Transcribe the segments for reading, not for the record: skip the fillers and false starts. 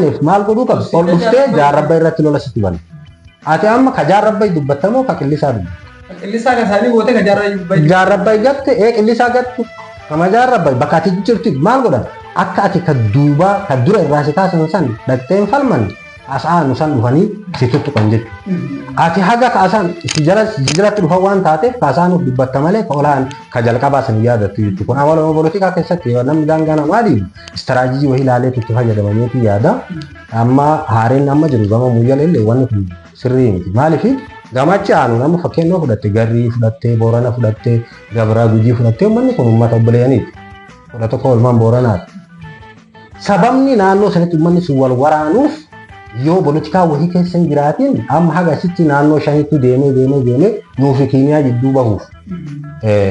maal godhuu qabdi ol dhuftee jaarrabba irratti lola sitti bana. Ati amma ka jaarrabba dubbatamoo ka qillisaa dubbata. Qillisaa kan isaanii gootee ka jaarrabba gatte qillisaa gattu kama jaarrabba bakka ati jirti maal godhan akka ati ka duubaa ka dura irraa si kaasan san dhaqxeen falman asaan san dhufanii si tuttuqan jechuudha. Ati haga kaasaan si jalatti dhufa waan taateef kaasaan dubbatta malee ka olaan ka jalqabaa san yaadattu jechuudha. Kun awwaala polotikaa keessatti namni daangaa namaa dhiibu istiraatejii wahii ilaalee itti fayyadamaniitu yaada. Amma haareen amma jiru gama muyyala illee wanni kun sirrii miti. Maaliif gamachi aanu nama fakkeenya fudhatte garrii fudhatte boorana fudhatte gabraa gujii fudhatte uummanni kun uummata obboleeyaniiti. Kudha tokko olmaan booranaati. Sababni naannoo sanatti uummanni sun wal waraanuuf yoo polotikaa wahii keessa hin jiraatiin amma haga asitti naannoo shanitti deemee nuufi kiimiyaa jidduu bahuuf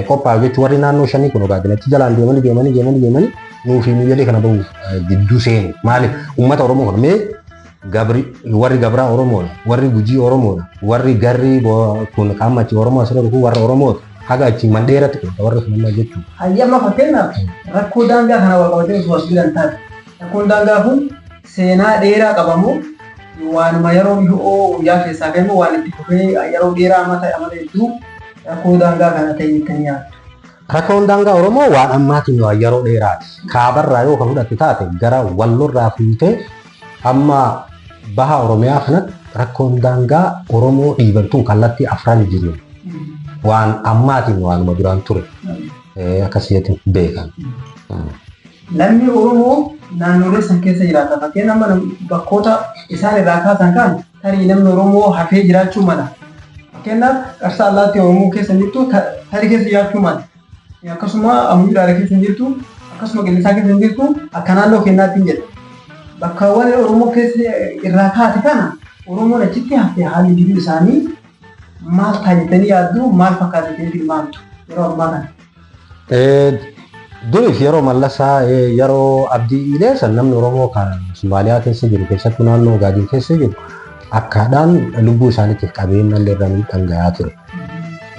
qophaa'u jechuun warri naannoo shanii kun ogaadinatti jalaan deemanii nuufi muyyalii kana bahuuf jidduu seenu. Maaliif uummata Oromoo kana mee warri gabraa Oromoodha, warri gujii Oromoodha, warri garrii kun qaamachi Oromoo asirra dhufu warra Oromoodha. Haga achi mandheeratti kun warra sun jechuudha. Hayyama fakkeenyaaf rakkoo daangaa kana wal qabatee osoo as bilan taate rakkoon daangaa kun seenaa dheeraa qabamu waanuma yeroo yoo guyyaa keessaa kennu waan itti fufee yeroo dheeraa amata hedduu rakkoo daangaa kana ta'e jettanii yaaddu. Rakkoon daangaa Oromoo waan ammaatiin yeroo dheeraati. Kaabarraa yoo kan fudhattu taate gara wallorraa fuutee amma baha Oromiyaa kanatti rakkoon daangaa Oromoo dhiibantuun kallattii afran jiru. Waan ammaatiin waanuma duraan ture. Akkasitti beekan. Namni Oromoo naannolee san keessa jiraata. Fakkeenyaaf bakkoota isaan irraa kaasan kan tarii namni Oromoo hafee jiraachuu mala. Fakkeenyaaf Qarsaa Allaattii Oromoo keessa jirtu tarii keessa jiraachuu mala. Akkasuma Amuyyaadhaa keessa jirtu akkasuma Qillisaa keessa jirtu akka naannoo keenyaatti hin jedhu. Bakkaawwan Oromoo keessa irraa kaate kana Oromoon achitti hafee haalli jiru isaanii maal taa'anii yaaddu maal fakkaatanii tilmaamtu yeroo ammaa kana. Duriif yeroo mallasaa yeroo abdii ileessan namni Oromoo kan Somaaliyaa keessa jiru keessattuu naannoo Ogaadin keessa jiru akkaadhaan lubbuu isaaniitiif qabeenya illee irraa dhangala'aa ture.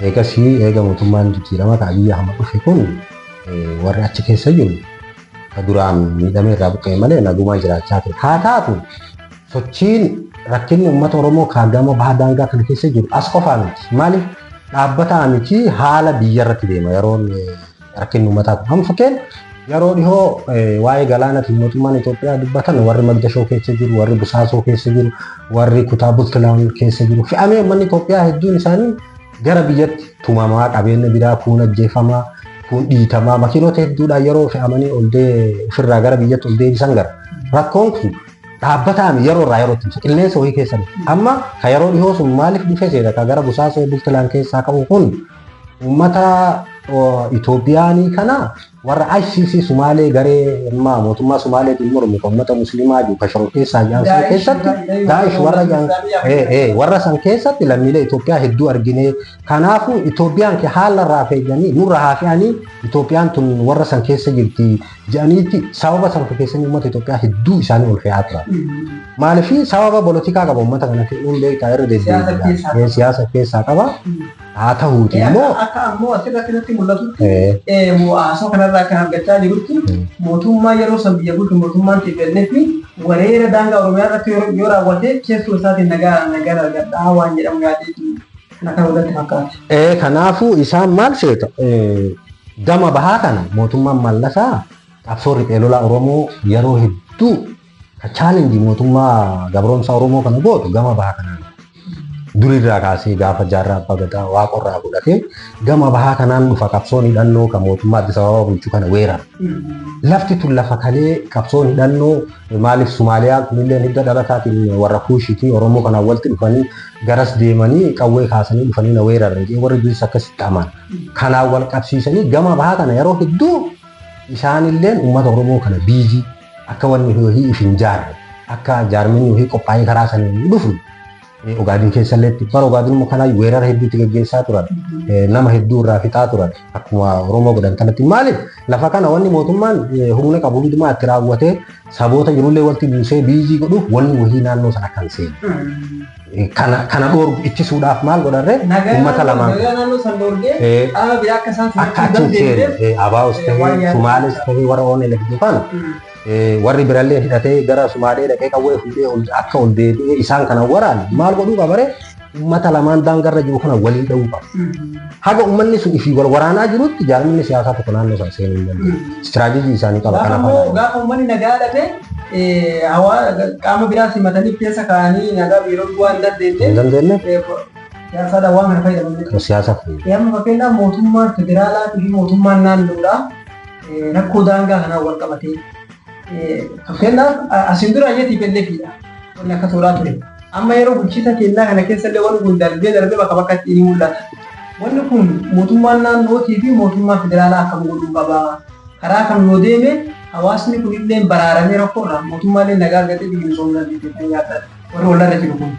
Eega mootummaan jijjiirama Abiyyi Ahmad dhufe kun warri achi keessa jiru duraan miidhamee irraa buqqa'e malee nagumaan jiraachaa ture. Haa taatu sochiin rakkinni uummata Oromoo kaagama baha daangaa kana keessa jiru as qofaa miti. Maaliif dhaabbataa miti haala biyya irratti deema yeroon rakkinni uummataa kun. Amma fakkeenya yeroo dhihoo waa'ee galaanaatiin mootummaan Itoophiyaa dubbatan warri Magdashoo keessa jiru, warri Busaasoo keessa jiru, warri Kutaa Bultilaan keessa jiru. Fe'amee uummanni Itoophiyaa hedduun isaanii gara biyyatti tumamaa qabeenya biraa kun ajjeefamaa kun dhiitamaa makiinota hedduudhaan yeroo fe'amanii ofirraa gara biyyatti ol deebisan gara. Rakkoon kun dhaabbataan yeroo irraa yerootti qilleensa wayii keessa amma ka yeroo dhihoo sun maaliif dhufe seera ka gara Busaasoo Bultilaan keessaa qabu kun uummata Itoophiyaanii kana warra ICC Sumaalee garee mootummaa Sumaaleetiin mormu uummata Musliimaa jiru ka shoroo keessaa jaansan keessatti Daa'ish warra san keessatti lammiilee Itoophiyaa hedduu argine. Kanaafuu Itoophiyaan haala irraa fe'anii nurra haa fe'anii Itoophiyaan tun warra san keessa jirti jedhaniitti sababa san keessanii uummata Itoophiyaa hedduu isaanii ol fe'aa turan. Maaliif sababa polotikaa qaba uummata kana fe'uun beektaa irra deddeebiidha. Siyaasa keessaa qaba. Haa ta'uuti immoo akka ammoo asirratti natti mul'atu haasoo kanarraa kan argachaa jirutti mootummaa yeroo san biyya bulchu mootummaan TPLF fi wareera daangaa Oromiyaa irratti yoo raawwate keessoo isaatiin nagaa argadhaa waan jedhamu yaadeetu kan walitti fakkaate. Kanaafuu isaan maal seeta gama bahaa kana mootummaan mallasaa qabsoo riphee lolaa Oromoo yeroo hedduu ka chaalenjii mootummaa gabroomsaa Oromoo kana gootu gama bahaa kanaan. Durirraa kaasee gaafa jaarraa abbaa gadaa waaqorraa godhatee gama bahaa kanaan dhufa qabsoon hidhannoo kan mootummaa Addis Ababaa bulchu kana weerara. Lafti tun lafa kalee qabsoon hidhannoo maaliif Somaaliyaa kunillee hidda dhalataatiin warra Kuushiitii Oromoo kanaan walitti dhufanii garas deemanii qawwee kaasanii dhufanii na weeraran warri duris akkasitti qaban. Kanaan wal qabsiisanii gama bahaa kana yeroo hedduu isaanillee uummata Oromoo kana biizii akka wanni hojii ifin jaarre akka jaarminni hojii qophaa'ee karaa saniin dhufu. Ogaadin keessallee bara Ogaadin immoo kanaa weerara hedduutti gaggeessaa turan. Nama hedduu irraa fixaa turan. Akkuma Oromoo godhan kanatti maaliif lafa kana wanni mootummaan humna qabu hundumaa itti raawwatee saboota jirullee walitti buusee biizii godhuuf wanni wahii naannoo sana kan seenu. Kana dhoorgu ittisuudhaaf maal godharree uummata lamaan akka achiin seenu Abaa'os ta'ee Sumaales ta'ee warra Oonee lafa kana warri birallee hidhatee gara Sumaalee dhaqee qawwee fuudhee akka ol deebi'ee isaan kana waraan maal godhuu qabare ummata lamaan daangarra jiru kana waliin dha'uu qaba. Haga ummanni sun ifii wal waraanaa jirutti jaalalli siyaasaa tokko naannoo isaa seenuu hin danda'u. Istiraatejii isaanii qaba kana faana. Gaafa ummanni nagaa dhabee qaama biraa simatanii keessa kaa'anii nagaa biiroo du'aa hin dandeenye. Siyaasaadhaan waan kana fayyadamu. Siyaasa fayyadamu. Amma fakkeenyaaf mootummaan federaalaa fi mootummaan naannoodhaa rakkoo daangaa kanaan wal qabatee fakkeenyaaf asiin dura ayyeetii pelleefiidha. Wanni akka tolaa ture. Amma yeroo bulchiisa keenyaa kana keessallee wanni kun darbee bakka bakkatti ni mul'ata. Wanni kun mootummaan naannootii fi mootummaan federaalaa akkam godhuu qaba. Karaa kam yoo deeme hawaasni kun illee baraaramee rakkoorra mootummaalee nagaa argatee biyyi misoomna biyya yaadda. Warri walirra jiru kun.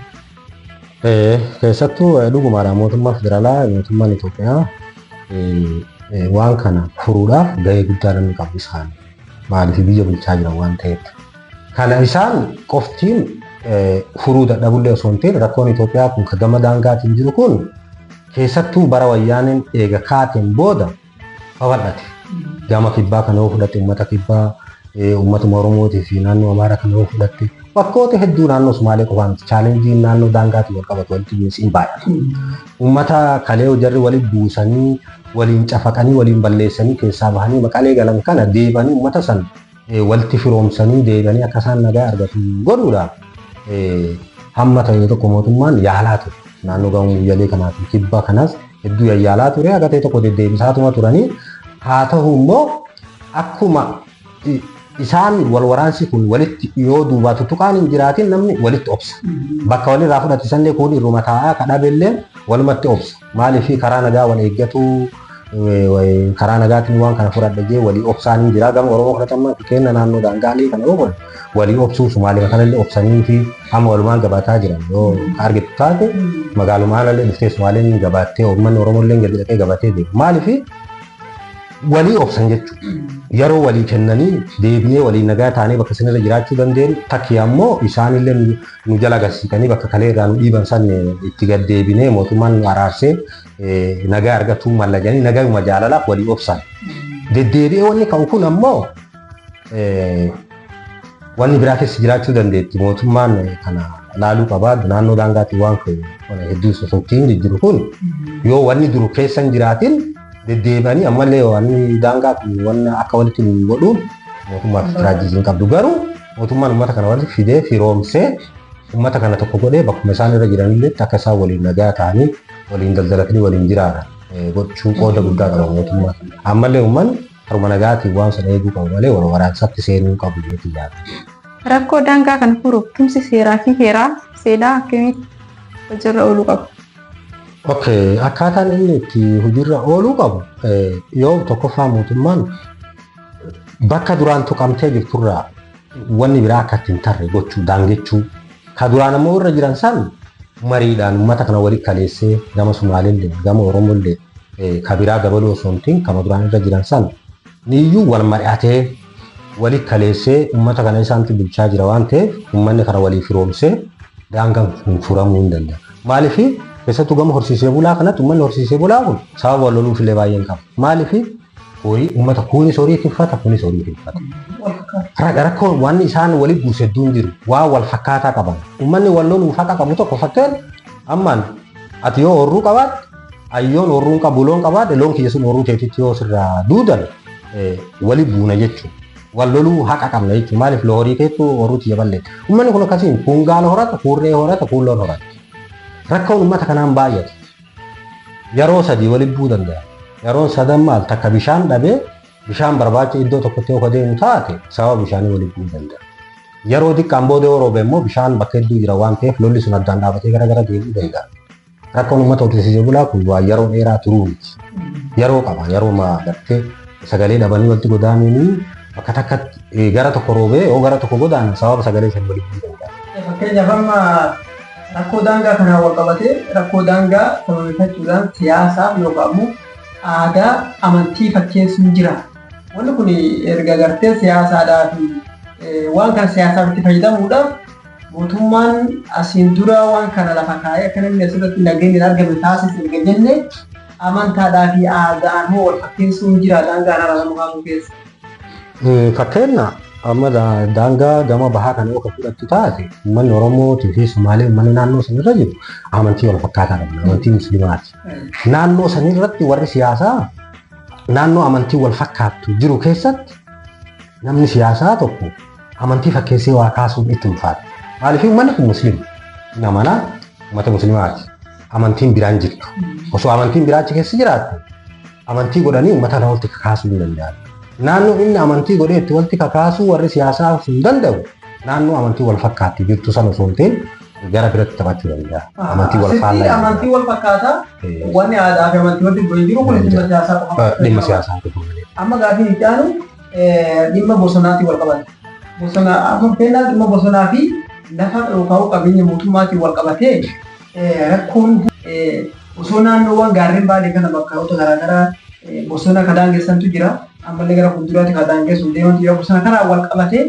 Keessattuu dhugumaadha mootummaan federaalaa mootummaan Itoophiyaa waan kana furuudhaaf gahee guddaa namni qabu isaan maaliif biyya bulchaa jiran waan ta'eef. Kana isaan qoftiin furuu dadhabullee osoo hin ta'in rakkoon Itoophiyaa kun gama daangaatiin jiru kun keessattuu bara wayyaaniin eega kaateen booda babal'ate. Gama kibbaa kana yoo fudhatte uummata kibbaa uummatuma Oromootii fi naannoo Amaaraa kana yoo fudhatte bakkoota hedduu naannoo Sumaalee qofaan chaalenjiin naannoo daangaatiin wal qabatu walitti bu'iinsi baay'ata. Uummata kalee jarri waliin buusanii waliin cafaqanii waliin balleessanii keessaa bahanii maqalee galan kana deebanii uummata san walitti firoomsanii deebanii akka isaan nagaa argatu godhuudhaaf hamma ta'e tokko mootummaan yaalaa ture. Naannoo gamoo Muyyalee kanaatiin kibba kanas hedduu yaalaa ture akka ta'e tokko deddeebisaatuma turanii haa ta'u immoo akkuma isaan wal waraansi kun walitti yoo duubaa tuttuqaan hin jiraatin namni walitti obsa. Bakka walirraa fudhate sanillee kun irruma taa'aa kadhabeellee walumatti obsa. Maaliif karaa nagaa wal eeggatu karaa nagaatiin waan kana fudhadhee walii obsaan hin jira. Gama Oromoo fudhatamaa kenna naannoo daangaalee kana yoo walii obsuu Sumaalee kanallee obsanii fi amma walumaan gabaataa jiran yoo argitu taate magaalumaan illee dhuftee Sumaaleen gabaattee uummanni Oromoo illee gadi dhaqee gabaatee deema. Maaliif walii obsan jechuudha. Yeroo walii kennanii deebinee walii nagaa taanee bakka sanirra jiraachuu dandeenyu takki ammoo isaanillee nu jala gasiikanii bakka kalee irraa nu dhiiban san itti gad deebinee mootummaan nu araarsee nagaa argatuu mallajanii nagauma jaalalaaf walii obsan. Deddeebi'ee wanni ka'u kun ammoo wanni biraa keessa jiraachuu dandeetti mootummaan kana laaluu qabaa naannoo daangaatiin waan hedduu sosochiin jijjiiru kun yoo wanni duru keessa hin jiraatin deddeebanii ammallee wanni daangaa kun wanna akka walitti hin godhuun mootummaa istiraatejii qabdu garuu mootummaan uummata kana walitti fidee firoomsee uummata kana tokko godhee bakkuma isaan irra jiranillee akka isaan waliin nagaa ta'anii waliin daldalatanii waliin jiraatan gochuu qooda guddaa qaba mootummaa. Ammallee uummanni haruma nagaatiin waan sana eeguu qabu malee wal waraansatti seenuu qabu jechuudha yaada. Rakkoo daangaa kana furuuf tumsi seeraa fi heeraa seedaa akkamitti hojiirra ooluu qabu? Akkaataan inni itti hojiirra ooluu qabu yoo tokkoffaa mootummaan bakka duraan tuqamtee jirturraa wanni biraa akka ittiin tarre gochuu daangechuu ka duraan ammoo irra jiran san mariidhaan uummata kana walitti kaleessee gama Sumaaleellee gama Oromoollee ka biraa gabaloo osoo hin ta'in kama duraan irra jiran san niyyuu wal mari'atee walitti kaleessee uummata kana isaantu bulchaa jira waan ta'eef uummanni kana walii firoomsee daangaan kun furamuu hin danda'a. Maaliif keessattuu gama horsiisee bulaa kanatti uummanni horsiisee bulaa kun sababa wal loluuf illee baay'een qaba. Maaliif horii uummata kunis horii tiffata kunis horii tiffata. Rakkoo waan isaan walitti buuse hedduun jiru waan wal fakkaataa qaban. Uummanni wal loluuf haqa qabu tokko fakkeen ammaan ati yoo horruu qabaatte ayyoon horruun qabu loon qabaadhe loon kiyya sun horruu teetitti yoo sirraa duudan walitti buuna jechuudha. Wal loluu haqa qabna jechuudha. Maaliif horii keetu horruu tiyya balleessa. Uummanni kun akkasiin kun gaala horata kun re'ee horata kun loon horata. Rakkoon uummata kanaan baay'ate. Yeroo sadii walitti bu'uu danda'a. Yeroon sadan maal takka bishaan dhabee bishaan barbaacha iddoo tokkotti yoo deemu taate sababa bishaanii walitti bu'uu danda'a. Yeroo xiqqaan booda yoo roobe immoo bishaan bakka hedduu jira waan ta'eef lolli sun addaan dhaabatee gara deemuu danda'a. Rakkoon uummata horsiisee bulaa kun waa yeroo dheeraa turuu miti. Yeroo qaba yeroo gartee sagalee dhabanii walitti godaananii bakka takkatti gara tokko roobee yoo gara tokko godaan sababa sagalee shan walitti bu'uu danda'a. Fakkeenyaaf amma rakkoo daangaa kanaan wal qabatee rakkoo daangaa sababeeffachuudhaan siyaasaaf yookaan immoo aadaa amantii fakkeessuun jira. Wanni kun erga gartee siyaasaadhaa fi waan kana siyaasaaf itti fayyadamuudhaaf mootummaan asiin dura waan kana lafa kaa'ee akka namni asirratti nageenyi argame taasise erga jenne amantaadhaa fi aadaan hoo wal fakkeessuun jira daangaan araaramu kaasuu keessa. Fakkeenya amma daangaa gama bahaa kana yoo fudhattu taate uummanni Oromootii fi Somaalee uummanni naannoo sanirra jiru amantii wal fakkaataa qabna. Amantii Musliimaati. Naannoo sanirratti warri siyaasaa naannoo amantii wal fakkaattu jiru keessatti namni siyaasaa tokko amantii fakkeessee waa kaasuun itti ulfaata. Maaliif uummanni kun Musliima. Namana uummata Musliimaati. Amantiin biraan jirtu. Osoo amantiin biraachi keessa jiraatte amantii godhanii uummata kana walitti kakaasuu hin danda'an. Naannoo inni amantii godhee itti walitti kakaasuu warri siyaasaa hin danda'u naannoo amantii wal fakkaatti jirtu sana osoo hin ta'in gara biratti taphachuu danda'a. Amantii wal faallaa. Amantii wal fakkaataa wanni aadaa fi amantii walitti bu'ee jiru kun dhimma siyaasaa qofa. Dhimma siyaasaa qofa malee. Amma gaafiin itti aanu dhimma bosonaatti wal qabata. Bosona amma feenaa dhimma bosonaa fi lafa yookaan qabeenya mootummaatiin wal qabatee rakkoon osoo naannoowwan gaarreen baalee kana bakka garaagaraa bosona kan daangessantu jira. Ammallee gara fuulduraatti kan daangessu deemantu jira. Bosona kanaan wal qabatee